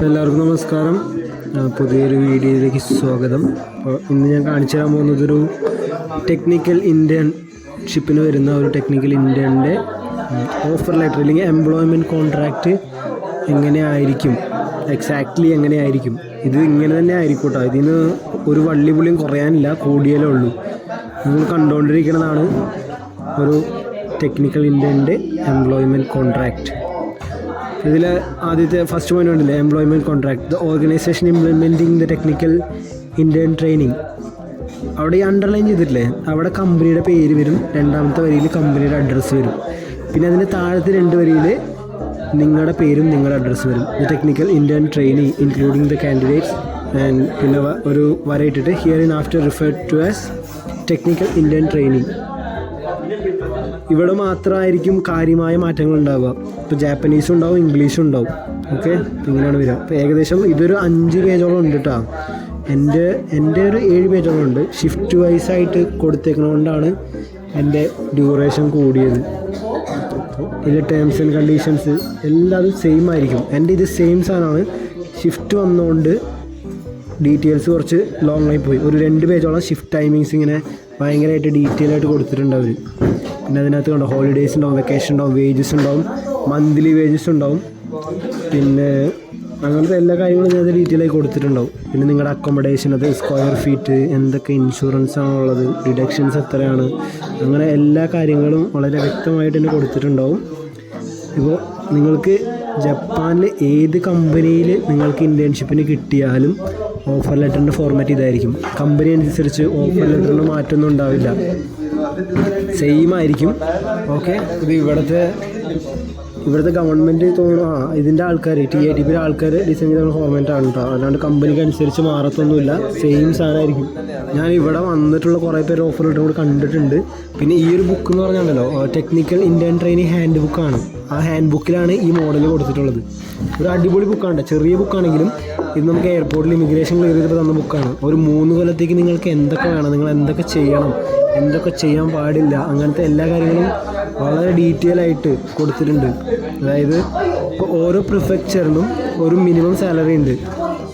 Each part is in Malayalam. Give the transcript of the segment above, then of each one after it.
എല്ലാവർക്കും നമസ്കാരം. പുതിയൊരു വീഡിയോയിലേക്ക് സ്വാഗതം. അപ്പോൾ ഇന്ന് ഞാൻ കാണിച്ചു തരാൻ പോകുന്നതൊരു ടെക്നിക്കൽ ഇൻറ്റേൺഷിപ്പിന് വരുന്ന ഒരു ടെക്നിക്കൽ ഇൻറ്റേണിൻ്റെ ഓഫർ ലെറ്റർ അല്ലെങ്കിൽ എംപ്ലോയ്മെൻറ്റ് കോൺട്രാക്റ്റ് എങ്ങനെയായിരിക്കും, എക്സാക്ട്ലി എങ്ങനെയായിരിക്കും. ഇത് ഇങ്ങനെ തന്നെ ആയിരിക്കും കേട്ടോ. ഇതിന് ഒരു വള്ളി പുള്ളിയും കുറയാനില്ല, കൂടിയാലേ ഉള്ളൂ. നിങ്ങൾ കണ്ടുകൊണ്ടിരിക്കുന്നതാണ് ഒരു ടെക്നിക്കൽ ഇൻറ്റേണിൻ്റെ എംപ്ലോയ്മെൻറ്റ് കോൺട്രാക്റ്റ്. ഇതിൽ ആദ്യത്തെ ഫസ്റ്റ് പോയിന്റ് ഉണ്ടല്ലേ, employment contract. The organisation implementing the technical intern training. അവിടെ ഈ അണ്ടർലൈൻ ചെയ്തിട്ടില്ലേ, അവിടെ കമ്പനിയുടെ പേര് വരും, രണ്ടാമത്തെ വരിയിൽ കമ്പനിയുടെ അഡ്രസ്സ് വരും, പിന്നെ അതിൻ്റെ താഴത്തെ രണ്ട് വരിയിൽ നിങ്ങളുടെ പേരും നിങ്ങളുടെ അഡ്രസ്സ് വരും. The technical intern training including the candidates and പിന്നെ ഒരു വര ഇട്ടിട്ട് hereinafter referred to as technical intern training. ഇവിടെ മാത്രമായിരിക്കും കാര്യമായ മാറ്റങ്ങൾ ഉണ്ടാവുക. ഇപ്പോൾ ജാപ്പനീസും ഉണ്ടാവും, ഇംഗ്ലീഷും ഉണ്ടാവും. ഓക്കെ, ഇങ്ങനെയാണ് വരിക. അപ്പോൾ ഏകദേശം ഇതൊരു 5 പേജോളം ഉണ്ട് കേട്ടോ. എൻ്റെ ഒരു 7 പേജോളം ഉണ്ട്. ഷിഫ്റ്റ് വൈസായിട്ട് കൊടുത്തേക്കുന്നതുകൊണ്ടാണ് എൻ്റെ ഡ്യൂറേഷൻ കൂടിയത്. ഇതിൽ ടേംസ് ആൻഡ് കണ്ടീഷൻസ് എല്ലാതും സെയിം ആയിരിക്കും. എൻ്റെ ഇത് സെയിം സാധനമാണ്. ഷിഫ്റ്റ് വന്നുകൊണ്ട് ഡീറ്റെയിൽസ് കുറച്ച് ലോങ് ആയി പോയി. ഒരു 2 പേജോളം ഷിഫ്റ്റ് ടൈമിങ്സ് ഇങ്ങനെ ഭയങ്കരമായിട്ട് ഡീറ്റെയിൽ ആയിട്ട് കൊടുത്തിട്ടുണ്ട് അവർ. പിന്നെ അതിനകത്ത് കണ്ടോ, ഹോളിഡേയ്സ് ഉണ്ടാവും, വെക്കേഷൻ ഉണ്ടാവും, വേജസ് ഉണ്ടാവും, മന്ത്ലി വേജസ് ഉണ്ടാവും, പിന്നെ അങ്ങനത്തെ എല്ലാ കാര്യങ്ങളും ഞാൻ ഡീറ്റെയിൽ ആയി കൊടുത്തിട്ടുണ്ടാവും. പിന്നെ നിങ്ങളുടെ അക്കോമഡേഷൻ, അത് സ്ക്വയർ ഫീറ്റ്, എന്തൊക്കെ ഇൻഷുറൻസ് ആണുള്ളത്, ഡിഡക്ഷൻസ് എത്രയാണ്, അങ്ങനെ എല്ലാ കാര്യങ്ങളും വളരെ വ്യക്തമായിട്ട് തന്നെ കൊടുത്തിട്ടുണ്ടാവും. ഇപ്പോൾ നിങ്ങൾക്ക് ജപ്പാനിൽ ഏത് കമ്പനിയിൽ നിങ്ങൾക്ക് ഇൻറ്റേൺഷിപ്പിന് കിട്ടിയാലും ഓഫർ ലെറ്ററിൻ്റെ ഫോർമാറ്റ് ഇതായിരിക്കും. കമ്പനി അനുസരിച്ച് ഓഫർ ലെറ്ററിന് മാറ്റമൊന്നും ഉണ്ടാവില്ല, സെയിം ആയിരിക്കും. ഓക്കെ, ഇത് ഇവിടുത്തെ ഗവൺമെൻറ് തോന്നുന്നു ഇതിൻ്റെ ആൾക്കാർ TATP ആൾക്കാർ ഡിസൈൻ ചെയ്ത ഫോർമാറ്റ് ആണ് കേട്ടോ. അല്ലാണ്ട് കമ്പനിക്ക് അനുസരിച്ച് മാറത്തൊന്നുമില്ല, സെയിം സാധനമായിരിക്കും. ഞാൻ ഇവിടെ വന്നിട്ടുള്ള കുറേ പേര് ഓഫർ ലെറ്റർ കൂടി കണ്ടിട്ടുണ്ട്. പിന്നെ ഈ ഒരു ബുക്ക് എന്ന് പറഞ്ഞാണല്ലോ, ടെക്നിക്കൽ ഇൻറ്റേൺ ട്രെയിനിങ് ഹാൻഡ് ബുക്കാണ്. ആ ഹാൻഡ് ബുക്കിലാണ് ഈ മോഡൽ കൊടുത്തിട്ടുള്ളത്. ഒരു അടിപൊളി ബുക്കാണ്, ചെറിയ ബുക്കാണെങ്കിലും ഇത് നമുക്ക് എയർപോർട്ടിൽ ഇമിഗ്രേഷൻ ക്ലിയർ ചെയ്തപ്പോൾ തന്ന ബുക്കാണ്. ഒരു 3 കൊല്ലത്തേക്ക് നിങ്ങൾക്ക് എന്തൊക്കെ വേണം, നിങ്ങൾ എന്തൊക്കെ ചെയ്യണം, എന്തൊക്കെ ചെയ്യാൻ പാടില്ല, അങ്ങനത്തെ എല്ലാ കാര്യങ്ങളും വളരെ ഡീറ്റെയിൽ ആയിട്ട് കൊടുത്തിട്ടുണ്ട്. അതായത് ഇപ്പോൾ ഓരോ പ്രിഫെക്ചറിനും ഒരു മിനിമം സാലറി ഉണ്ട്,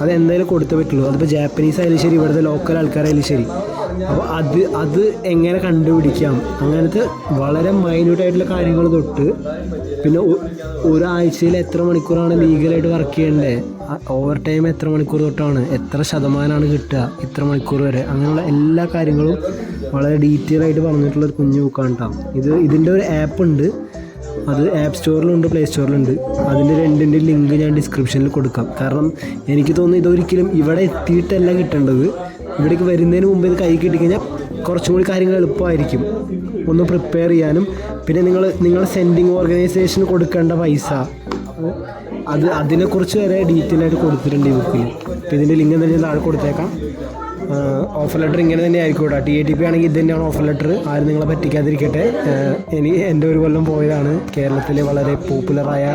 അത് എന്തായാലും കൊടുത്തേ പറ്റുള്ളൂ. അതിപ്പോൾ ജാപ്പനീസ് ആയാലും ശരി, ഇവിടുത്തെ ലോക്കൽ ആൾക്കാരായാലും ശരി. അപ്പോൾ അത് എങ്ങനെ കണ്ടുപിടിക്കാം, അങ്ങനത്തെ വളരെ മൈന്യൂട്ടായിട്ടുള്ള കാര്യങ്ങൾ തൊട്ട്, പിന്നെ ഒരാഴ്ചയിൽ എത്ര മണിക്കൂറാണ് ലീഗലായിട്ട് വർക്ക് ചെയ്യേണ്ടത്, ഓവർ ടൈം എത്ര മണിക്കൂർ തൊട്ടാണ്, എത്ര ശതമാനമാണ് കിട്ടുക, ഇത്ര മണിക്കൂർ വരെ, അങ്ങനെയുള്ള എല്ലാ കാര്യങ്ങളും വളരെ ഡീറ്റെയിൽ ആയിട്ട് പറഞ്ഞിട്ടുള്ളൊരു കുഞ്ഞു ബുക്കാണ് കേട്ടോ. ഇതിൻ്റെ ഒരു ആപ്പ് ഉണ്ട്, അത് ആപ്പ് സ്റ്റോറിലുണ്ട്, പ്ലേ സ്റ്റോറിലുണ്ട്. അതിൻ്റെ രണ്ടിൻ്റെ ലിങ്ക് ഞാൻ ഡിസ്ക്രിപ്ഷനിൽ കൊടുക്കാം. കാരണം എനിക്ക് തോന്നുന്നു ഇതൊരിക്കലും ഇവിടെ എത്തിയിട്ടല്ല കിട്ടേണ്ടത്, ഇവിടേക്ക് വരുന്നതിന് മുമ്പ് ഇത് കൈ കിട്ടിക്കഴിഞ്ഞാൽ കുറച്ചും കൂടി കാര്യങ്ങൾ എളുപ്പമായിരിക്കും ഒന്ന് പ്രിപ്പയർ ചെയ്യാനും. പിന്നെ നിങ്ങൾ സെൻഡിങ് ഓർഗനൈസേഷന് കൊടുക്കേണ്ട പൈസ, അതിനെക്കുറിച്ച് വരെ ഡീറ്റെയിൽ ആയിട്ട് കൊടുത്തിട്ടുണ്ട് ഈ ബുക്കിൽ. അപ്പോൾ ഇതിൻ്റെ ലിങ്ക് എന്തായാലും താഴെ കൊടുത്തേക്കാം. ഓഫർ ലെറ്റർ ഇങ്ങനെ തന്നെ ആയിരിക്കും കേട്ടോ. TATP ആണെങ്കിൽ ഇത് തന്നെയാണ് ഓഫർ ലെറ്റർ. ആരും നിങ്ങളെ പറ്റിക്കാതിരിക്കട്ടെ. എൻ്റെ ഒരു കൊല്ലം പോയതാണ്. കേരളത്തിലെ വളരെ പോപ്പുലറായ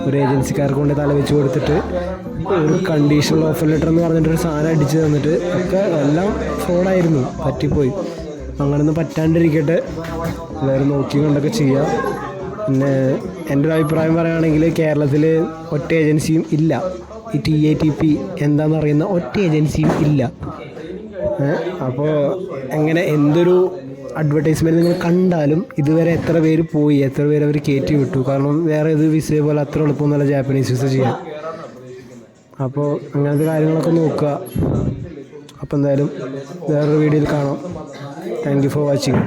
ഒരു ഏജൻസിക്കാർക്ക് കൊണ്ട് തല വെച്ച് കൊടുത്തിട്ട് ഒരു കണ്ടീഷണൽ ഓഫർ ലെറ്റർ എന്ന് പറഞ്ഞിട്ടൊരു സാധനം അടിച്ച് തന്നിട്ട് ഒക്കെ എല്ലാം ഫ്രോഡായിരുന്നു, പറ്റിപ്പോയി. അങ്ങനെയൊന്നും പറ്റാണ്ടിരിക്കട്ടെ, എല്ലാവരും നോക്കി കണ്ടൊക്കെ ചെയ്യുക. പിന്നെ എൻ്റെ ഒരു അഭിപ്രായം പറയുകയാണെങ്കിൽ കേരളത്തിൽ ഒറ്റ ഏജൻസിയും ഇല്ല. ഈ TATP എന്താണെന്നറിയുന്ന ഒറ്റ ഏജൻസിയും ഇല്ല. അപ്പോൾ എങ്ങനെ എന്തൊരു അഡ്വർടൈസ്മെൻറ്റ് നിങ്ങൾ കണ്ടാലും ഇതുവരെ എത്ര പേര് പോയി, എത്ര പേര് അവർ കയറ്റി വിട്ടു. കാരണം വേറെ ഇത് വിസ പോലെ അത്ര എളുപ്പമൊന്നുമല്ല ജാപ്പനീസ് വിസ ചെയ്യാൻ. അപ്പോൾ അങ്ങനത്തെ കാര്യങ്ങളൊക്കെ നോക്കുക. അപ്പോൾ എന്തായാലും വേറൊരു വീഡിയോയിൽ കാണാം. Thank you for watching.